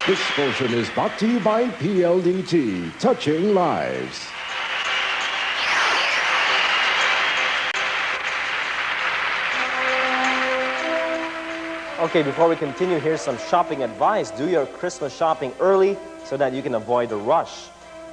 This portion is brought to you by PLDT, touching lives. Okay, before we continue, here's some shopping advice. Do your Christmas shopping early so that you can avoid the rush.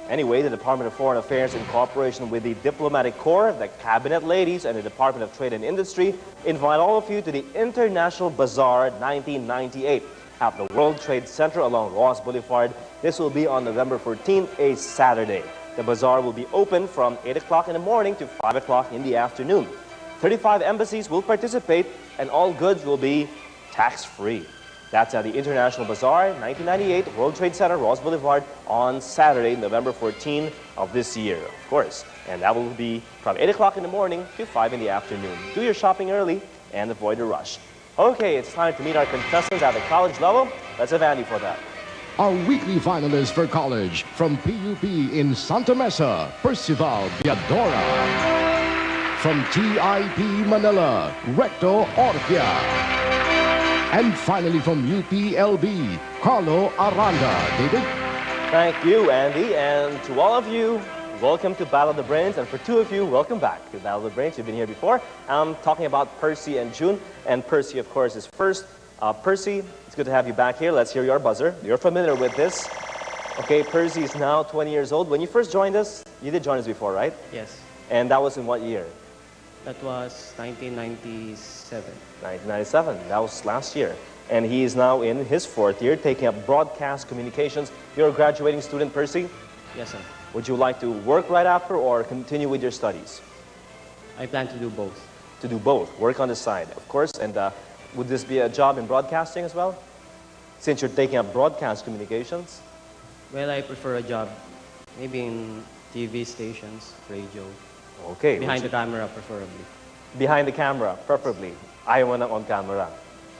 Anyway, the Department of Foreign Affairs, in cooperation with the Diplomatic Corps, the Cabinet Ladies, and the Department of Trade and Industry, invite all of you to the International Bazaar 1998 at the World Trade Center along Ross Boulevard. This will be on November 14th, a Saturday. The bazaar will be open from 8 o'clock in the morning to 5 o'clock in the afternoon. 35 embassies will participate, and all goods will be tax-free. That's at the International Bazaar, 1998, World Trade Center, Ross Boulevard, on Saturday, November 14 of this year, of course. And that will be from 8 o'clock in the morning to 5 in the afternoon. Do your shopping early and avoid the rush. Okay, it's time to meet our contestants at the college level. Let's have Andy for that. Our weekly finalist for college from P.U.P. in Santa Mesa, Percival Viadora. From T.I.P. Manila, Recto Orfia. And finally from UPLB, Carlo Aranda. David? Thank you, Andy. And to all of you, welcome to Battle of the Brains. And for two of you, welcome back to Battle of the Brains. You've been here before. I'm talking about Percy and June. And Percy, of course, is first. Percy, it's good to have you back here. Let's hear your buzzer. You're familiar with this. Okay, Percy is now 20 years old. When you first joined us, you did join us before, right? Yes. And that was in what year? That was 1997. 1997. That was last year. And he is now in his fourth year, taking up broadcast communications. You're a graduating student, Percy? Yes, sir. Would you like to work right after or continue with your studies? I plan to do both. To do both. Work on the side, of course. And would this be a job in broadcasting as well? Since you're taking up broadcast communications? Well, I prefer a job maybe in TV stations, radio. Okay. Behind the camera, preferably. Behind the camera, preferably. Ayaw mo na on camera.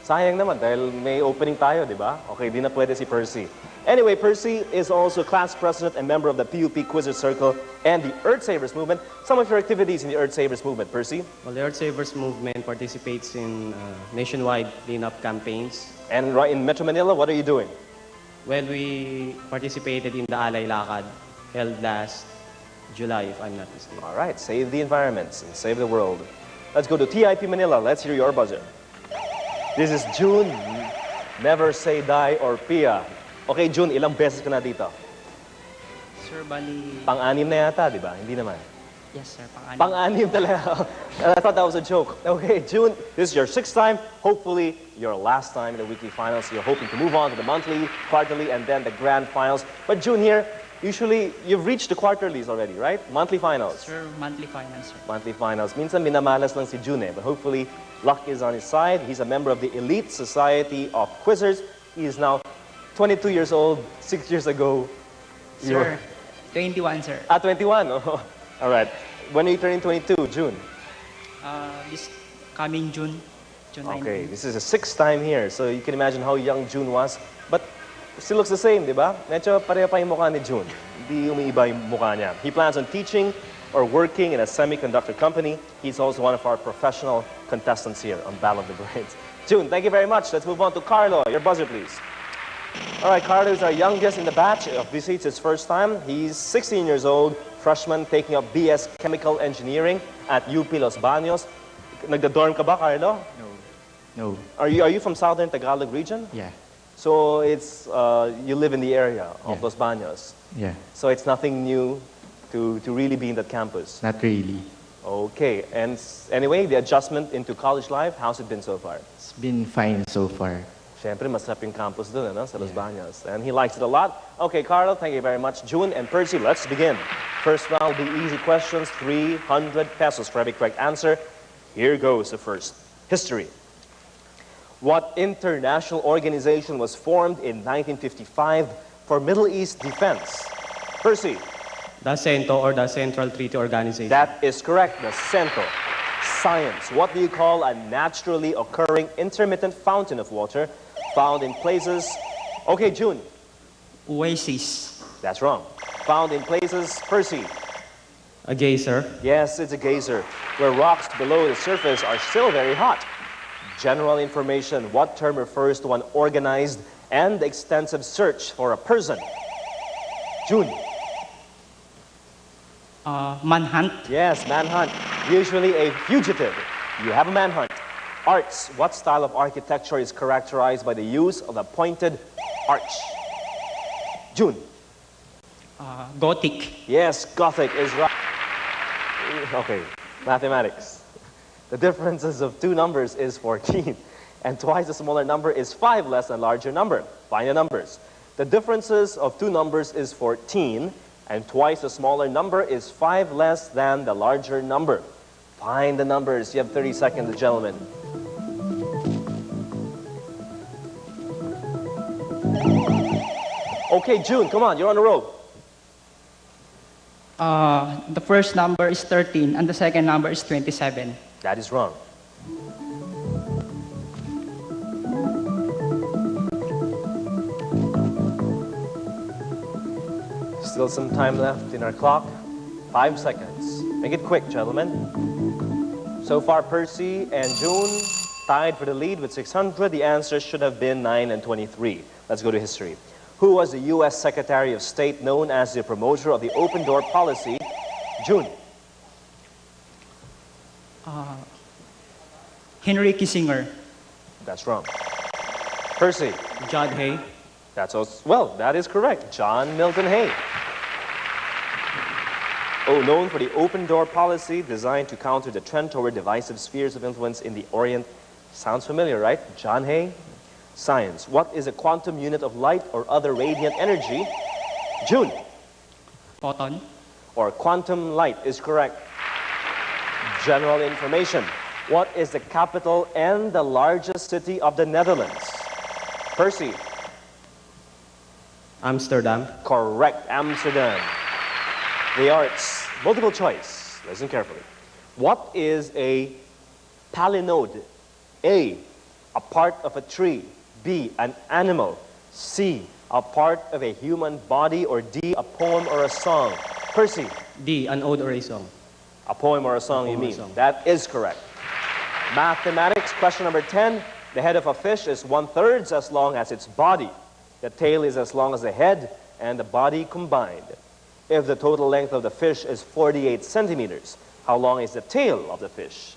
Sayang naman dahil may opening tayo, di ba? Okay, di na pwede si Percy. Anyway, Percy is also class president and member of the P.U.P. Quizzers Circle and the Earth Savers Movement. Some of your activities in the Earth Savers Movement, Percy? Well, the Earth Savers Movement participates in nationwide cleanup campaigns. And right in Metro Manila, what are you doing? Well, we participated in the Alay Lakad held last July, if I'm not mistaken. All right, save the environments and save the world. Let's go to T.I.P. Manila. Let's hear your buzzer. This is June. Never say die or Pia. Okay, June, ilang beses ka na dito? Sir, bali... Pang-anim na yata, di ba? Hindi naman. Yes, sir, pang-anim. Pang-anim talaga. I thought that was a joke. Okay, June, this is your sixth time. Hopefully, your last time in the weekly finals. You're hoping to move on to the monthly, quarterly, and then the grand finals. But June here, usually, you've reached the quarterlies already, right? Monthly finals. Sir, monthly finals, sir. Monthly finals. Minsan minamalas lang si June eh, but hopefully luck is on his side. He's a member of the Elite Society of Quizzers. He is now 22 years old. 6 years ago, Sir, 21, sir. 21. Oh. All right. When are you turning 22? June? This coming June. June 19. Okay, this is the sixth time here, so you can imagine how young June was. But still looks the same, di ba? Medyo pareho pa yung mukha ni June. Hindi umiiba yung mukha niya. He plans on teaching or working in a semiconductor company. He's also one of our professional contestants here on Battle of the Brains. June, thank you very much. Let's move on to Carlo. Your buzzer, please. All right, Carlo is our youngest in the batch. Obviously, it's his first time. He's 16 years old, freshman, taking up BS Chemical Engineering at UP Los Baños. Nagda-dorm ka ba, Carlo? No. Are you from Southern Tagalog region? Yeah. So it's, you live in the area of Los Baños. Yeah. So it's nothing new to really be in that campus. Not really. Okay, and anyway, the adjustment into college life, how's it been so far? It's been fine so far. Siyempre, masarap yung campus dun, ano, sa Los Baños. And he likes it a lot. Okay, Carlo, thank you very much. June and Percy, let's begin. First round will be easy questions, 300 pesos for every correct answer. Here goes the first. History. What international organization was formed in 1955 for Middle East defense? Percy. The CENTO, or the Central Treaty Organization. That is correct, the CENTO. Science. What do you call a naturally occurring intermittent fountain of water found in places... Okay, June. Oasis. That's wrong. Found in places... Percy. A geyser. Yes, it's a geyser, where rocks below the surface are still very hot. General information. What term refers to an organized and extensive search for a person? June. Manhunt. Yes, manhunt. Usually a fugitive. You have a manhunt. Arts. What style of architecture is characterized by the use of a pointed arch? June. Gothic. Yes, Gothic is right. Okay, mathematics. The differences of two numbers is 14, and twice the smaller number is 5 less than larger number. Find the numbers. The differences of two numbers is 14, and twice the smaller number is 5 less than the larger number. Find the numbers. You have 30 seconds, gentlemen. Okay, June, come on, you're on the roll. The first number is 13 and the second number is 27. That is wrong. Still some time left in our clock. 5 seconds. Make it quick, gentlemen. So far, Percy and June tied for the lead with 600. The answer should have been 9 and 23. Let's go to history. Who was the U.S. Secretary of State known as the promoter of the open door policy? June. Henry Kissinger. That's wrong. Percy. John Hay. That's also, well, that is correct. John Milton Hay. Oh, known for the open door policy designed to counter the trend toward divisive spheres of influence in the Orient. Sounds familiar, right? John Hay. Science. What is a quantum unit of light or other radiant energy? June. Photon. Or quantum light is correct. General information. What is the capital and the largest city of the Netherlands? Percy. Amsterdam. Correct. Amsterdam. The arts. Multiple choice. Listen carefully. What is a palinode? A part of a tree. B, an animal. C, a part of a human body. Or D, a poem or a song. Percy. D, an ode or a song. A poem or a song, you poem or a mean? song. That is correct. Mathematics, question number 10. The head of a fish is 1/3 as long as its body. The tail is as long as the head and the body combined. If the total length of the fish is 48 centimeters, how long is the tail of the fish?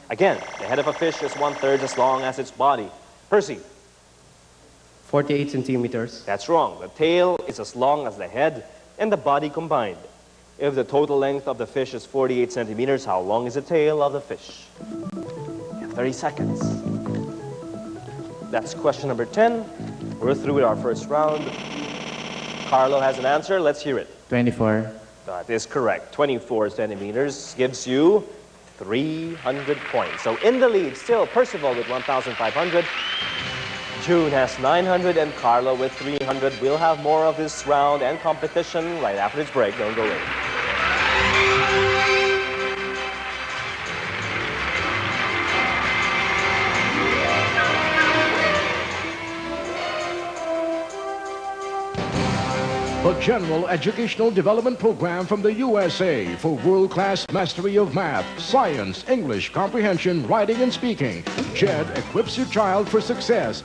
Again, the head of a fish is 1/3 as long as its body. Percy. 48 centimeters. That's wrong. The tail is as long as the head and the body combined. If the total length of the fish is 48 centimeters, how long is the tail of the fish? You have 30 seconds. That's question number 10. We're through with our first round. Carlo has an answer. Let's hear it. 24. That is correct. 24 centimeters gives you 300 points. So in the lead, still Percival with 1,500. June has 900 and Carlo with 300. We'll have more of this round and competition right after this break. Don't go away. The General Educational Development Program from the USA for world-class mastery of math, science, English, comprehension, writing, and speaking. JED equips your child for success.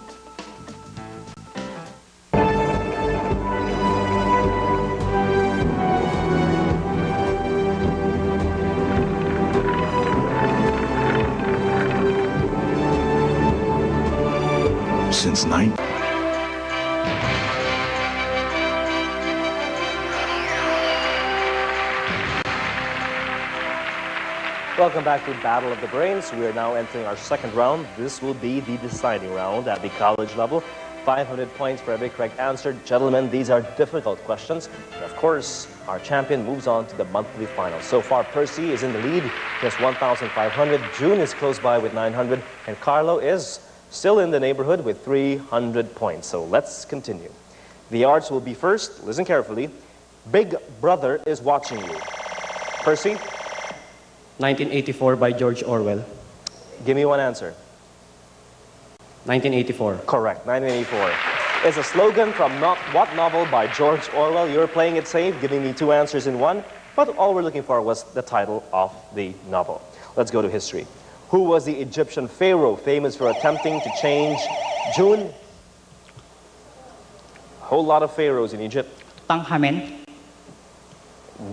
Since 9. Welcome back to Battle of the Brains. We are now entering our second round. This will be the deciding round at the college level. 500 points for every correct answer. Gentlemen, these are difficult questions. And of course, our champion moves on to the monthly final. So far, Percy is in the lead, just 1,500. June is close by with 900. And Carlo is still in the neighborhood with 300 points. So let's continue. The arts will be first. Listen carefully. Big Brother is watching you. Percy? 1984 by George Orwell. Give me one answer. 1984. Correct, 1984. It's a slogan from what novel by George Orwell? You're playing it safe, giving me two answers in one, but all we're looking for was the title of the novel. Let's go to history. Who was the Egyptian pharaoh famous for attempting to change June? whole lot of pharaohs in Egypt. Tanghamen.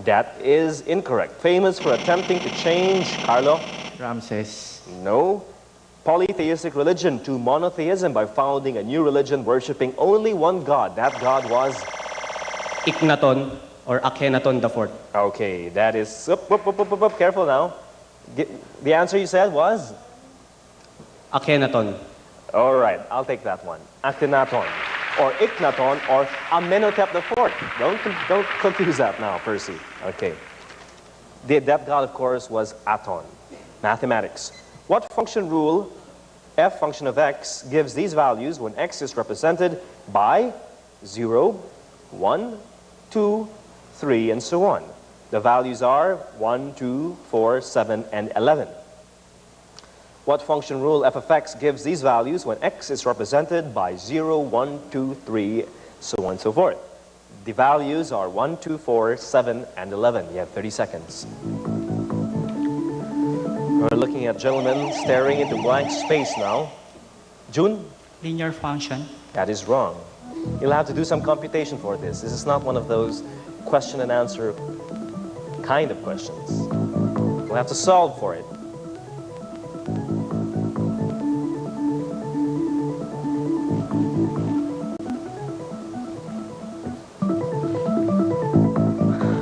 That is incorrect. Famous for attempting to change, Carlo? Ramses. No. Polytheistic religion to monotheism by founding a new religion worshipping only one god. That god was? Iknaton or Akhenaton IV. Okay, that is... Careful now. The answer you said was? Akhenaton. All right, I'll take that one. Akhenaton, or Iknaton, or Amenhotep IV. Don't confuse that now, Percy. Okay. That god, of course, was Aton. Mathematics. What function rule, f function of x, gives these values when x is represented by 0, 1, 2, 3, and so on? The values are 1, 2, 4, 7, and 11. What function rule f of x gives these values when x is represented by 0, 1, 2, 3, so on and so forth? The values are 1, 2, 4, 7, and 11. You have 30 seconds. We're looking at gentlemen staring into blank space now. June? Linear function. That is wrong. You'll have to do some computation for this. This is not one of those question and answer kind of questions. We'll have to solve for it.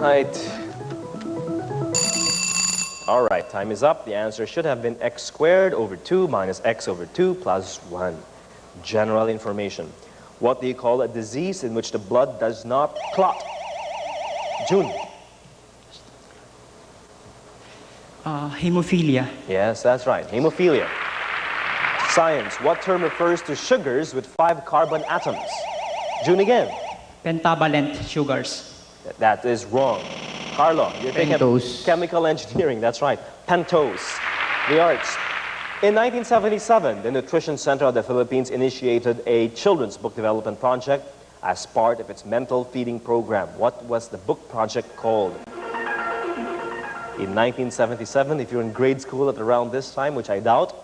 Right. All right, time is up. The answer should have been x squared over 2 minus x over 2 plus 1. General information. What do you call a disease in which the blood does not clot? June. Hemophilia. Yes, that's right. Hemophilia. Science. What term refers to sugars with 5 carbon atoms? June again. Pentavalent sugars. That is wrong. Carlo, you're thinking of Pentose. chemical engineering. That's right. Pentose. The arts. In 1977, the Nutrition Center of the Philippines initiated a children's book development project as part of its mental feeding program. What was the book project called? In 1977, if you're in grade school at around this time, which I doubt,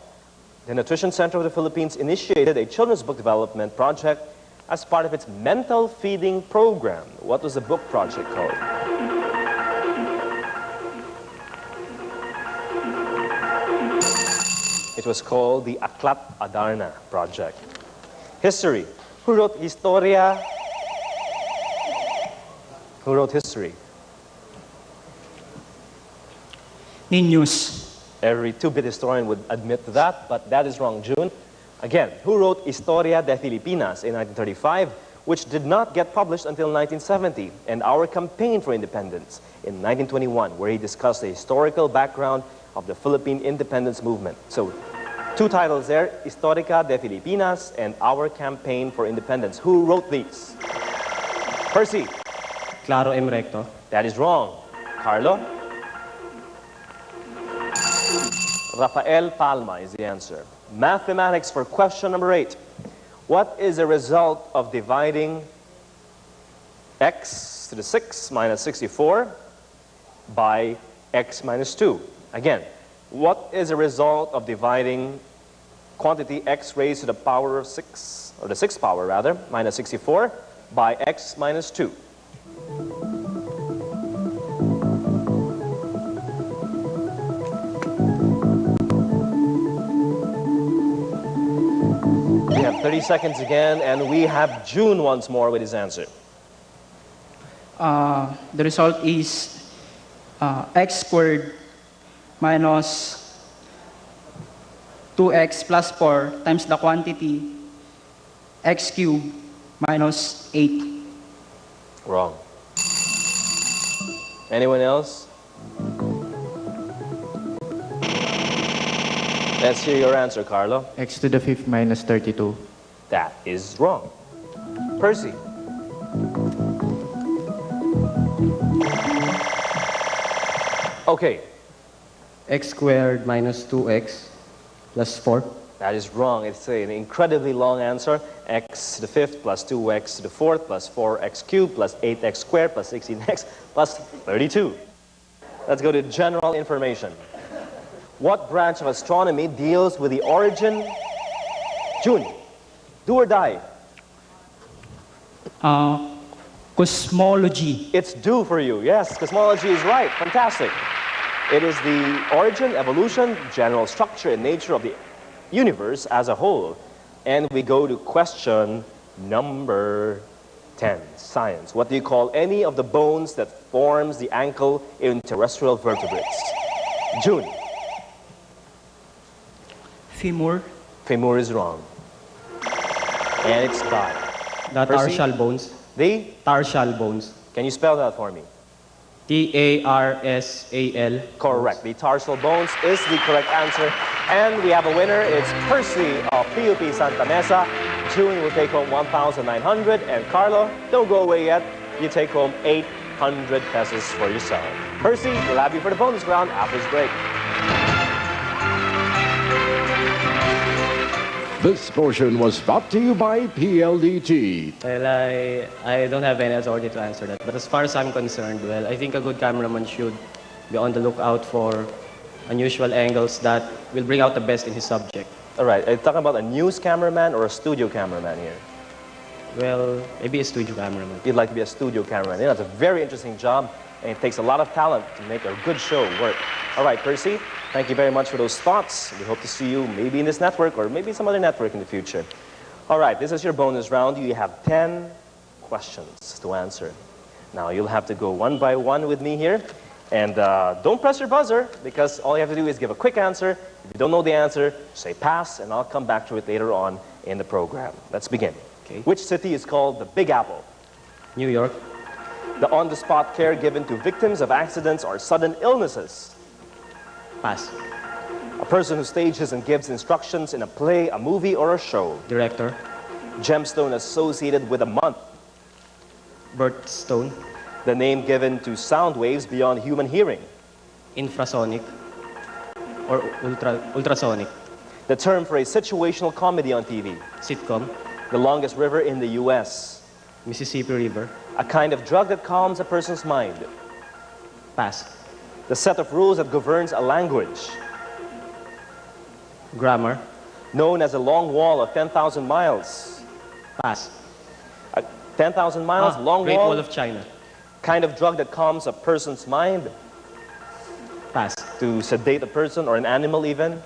the Nutrition Center of the Philippines initiated a children's book development project as part of its mental feeding program. What was the book project called? It was called the Aklat Adarna Project. History. Who wrote Historia? Who wrote history? Niños. Every two-bit historian would admit to that, but that is wrong. June? Again, who wrote Historia de Filipinas in 1935, which did not get published until 1970, and Our Campaign for Independence in 1921, where he discussed the historical background of the Philippine independence movement. So, two titles there, Historia de Filipinas and Our Campaign for Independence. Who wrote these? Percy? Claro M. Recto. That is wrong. Carlo? Rafael Palma is the answer. Mathematics for question number 8. What is the result of dividing x to the 6 minus 64 by x minus 2? Again, what is the result of dividing quantity x raised to the power of 6, or the 6th power rather, minus 64 by x minus 2? We have 30 seconds again, and we have June once more with his answer. The result is x squared minus 2x plus 4 times the quantity x cubed minus 8. Wrong. Anyone else? Let's hear your answer, Carlo. X to the 5th minus 32. That is wrong. Percy? Okay, X squared minus 2x plus 4. that is wrong. It's an incredibly long answer. X to the 5th plus 2x to the 4th plus 4x cubed plus 8x squared plus 16x plus 32. Let's go to general information. What branch of astronomy deals with the origin? June, do or die? Cosmology. It's due for you. Yes, cosmology is right. Fantastic. It is the origin, evolution, general structure, and nature of the universe as a whole. And we go to question number 10, science. What do you call any of the bones that forms the ankle in terrestrial vertebrates? June. Femur. Femur is wrong. And it's die. The Percy? tarsal bones. The? Tarsal bones. Can you spell that for me? T-A-R-S-A-L. Correct. The tarsal bones is the correct answer. And we have a winner. It's Percy of P.U.P. Santa Mesa. June will take home 1,900. And Carlo, don't go away yet. You take home 800 pesos for yourself. Percy, we'll have you for the bonus round after this break. This portion was brought to you by PLDT. Well, I don't have any authority to answer that. But as far as I'm concerned, well, I think a good cameraman should be on the lookout for unusual angles that will bring out the best in his subject. All right. Are you talking about a news cameraman or a studio cameraman here? Well, maybe a studio cameraman. You'd like to be a studio cameraman. Yeah, that's a very interesting job, and it takes a lot of talent to make a good show work. All right, Percy, thank you very much for those thoughts. We hope to see you maybe in this network or maybe some other network in the future. All right, this is your bonus round. You have 10 questions to answer. Now, you'll have to go one by one with me here. And don't press your buzzer, because all you have to do is give a quick answer. If you don't know the answer, say pass, and I'll come back to it later on in the program. Let's begin. Okay. Which city is called the Big Apple? New York. The on-the-spot care given to victims of accidents or sudden illnesses. Pass. A person who stages and gives instructions in a play, a movie, or a show. Director. Gemstone associated with a month. Birthstone. The name given to sound waves beyond human hearing. Infrasonic. Or ultrasonic. The term for a situational comedy on TV. Sitcom. The longest river in the U.S. Mississippi River. A kind of drug that calms a person's mind. Pass. The set of rules that governs a language. Grammar. Known as a long wall of 10,000 miles. Pass. 10,000 miles, long Great wall. Wall of China. Kind of drug that calms a person's mind. Pass. To sedate a person or an animal even.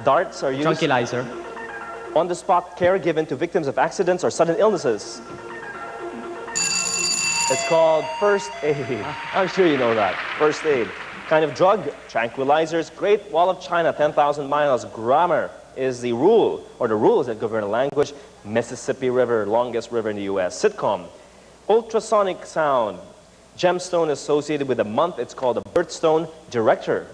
Darts are used. Tranquilizer. On-the-spot care given to victims of accidents or sudden illnesses. It's called first aid. I'm sure you know that. First aid. Kind of drug, tranquilizers, Great Wall of China, 10,000 miles. Grammar is the rule, or the rules that govern a language. Mississippi River, longest river in the U.S. Sitcom. Ultrasonic sound. Gemstone associated with a month. It's called a birthstone. Director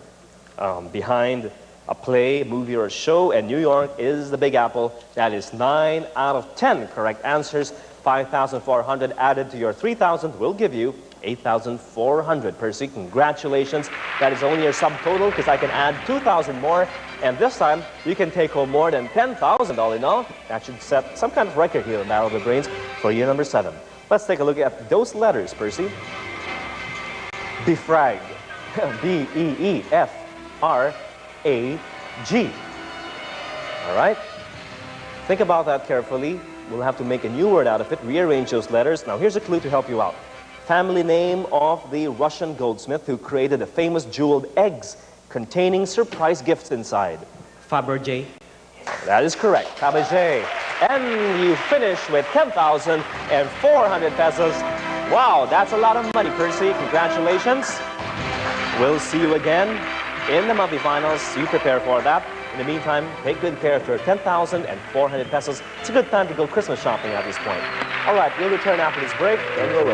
behind a play, movie, or a show. And New York is the Big Apple. That is 9 out of 10 correct answers. 5,400 added to your 3,000 will give you 8,400. Percy, congratulations. That is only your subtotal, because I can add 2,000 more. And this time, you can take home more than $10,000 all in all. That should set some kind of record here in Battle of the Brains for year number 7. Let's take a look at those letters, Percy. Befrag. B-E-E-F-R-A-G. All right? Think about that carefully. We'll have to make a new word out of it, rearrange those letters. Now, here's a clue to help you out. Family name of the Russian goldsmith who created the famous jeweled eggs containing surprise gifts inside. Fabergé. That is correct, Fabergé. And you finish with 10,400 pesos. Wow, that's a lot of money, Percy. Congratulations. We'll see you again in the monthly finals. You prepare for that. In the meantime, take good care of your 10,400 pesos. It's a good time to go Christmas shopping at this point. All right, we'll return after this break. Don't go away.